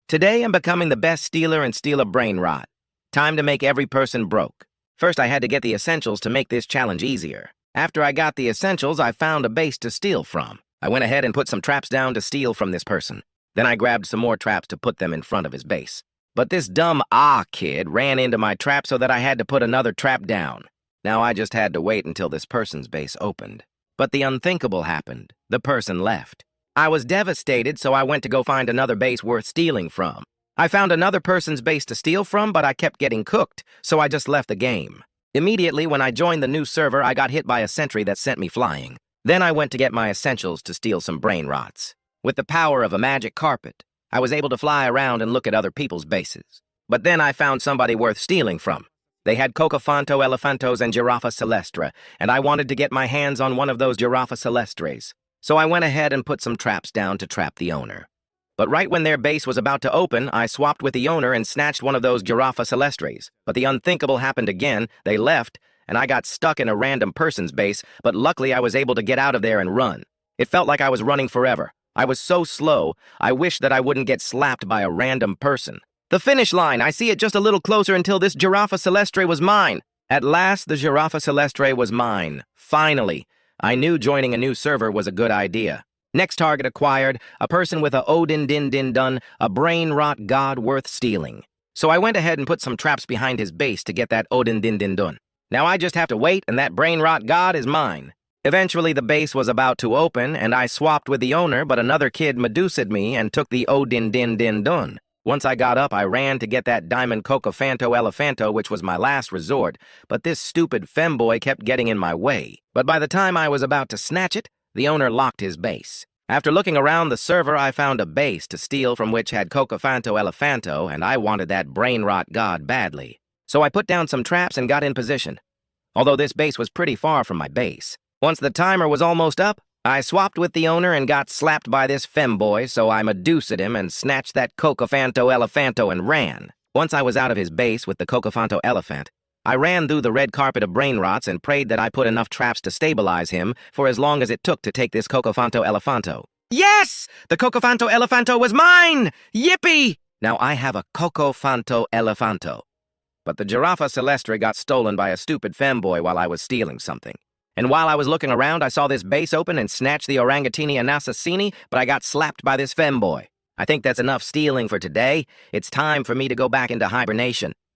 Today I'm becoming the best stealer and steal a brain rot. Time to make every person broke. First I had to get the essentials to make this challenge easier. After I got the essentials, I found a base to steal from. I went ahead and put some traps down to steal from this person. Then I grabbed some more traps to put them in front of his base. But this dumb kid ran into my trap so that I had to put another trap down. Now I just had to wait until this person's base opened. But the unthinkable happened. The person left. I was devastated, so I went to go find another base worth stealing from. I found another person's base to steal from, but I kept getting cooked, so I just left the game. Immediately, when I joined the new server, I got hit by a sentry that sent me flying. Then I went to get my essentials to steal some brain rots. With the power of a magic carpet, I was able to fly around and look at other people's bases. But then I found somebody worth stealing from. They had Cocofanto Elephantos and Giraffa Celestra, and I wanted to get my hands on one of those Giraffa Celestres. So I went ahead and put some traps down to trap the owner. But right when their base was about to open, I swapped with the owner and snatched one of those Giraffa Celestres. But the unthinkable happened again. They left, and I got stuck in a random person's base, but luckily I was able to get out of there and run. It felt like I was running forever. I was so slow, I wished that I wouldn't get slapped by a random person. The finish line, I see it just a little closer until this Giraffa Celestre was mine. At last, the Giraffa Celestre was mine. Finally. I knew joining a new server was a good idea. Next target acquired, a person with a Odin Din Din Dun, a brain rot god worth stealing. So I went ahead and put some traps behind his base to get that Odin Din Din Dun. Now I just have to wait and that brain rot god is mine. Eventually the base was about to open and I swapped with the owner, but another kid Medusa'd me and took the Odin Din Din Dun. Once I got up, I ran to get that diamond Cocofanto Elephanto, which was my last resort, but this stupid femboy kept getting in my way. But by the time I was about to snatch it, the owner locked his base. After looking around the server, I found a base to steal from which had Cocofanto Elephanto, and I wanted that brain rot god badly. So I put down some traps and got in position, although this base was pretty far from my base. Once the timer was almost up, I swapped with the owner and got slapped by this femboy, so I Medusa'd him and snatched that Cocofanto Elephanto and ran. Once I was out of his base with the Cocofanto Elephant, I ran through the red carpet of brain rots and prayed that I put enough traps to stabilize him for as long as it took to take this Cocofanto Elephanto. Yes! The Cocofanto Elephanto was mine! Yippee! Now I have a Cocofanto Elephanto. But the Giraffa Celestre got stolen by a stupid femboy while I was stealing something. And while I was looking around, I saw this base open and snatched the Orangatini Anasassini, but I got slapped by this femboy. I think that's enough stealing for today. It's time for me to go back into hibernation.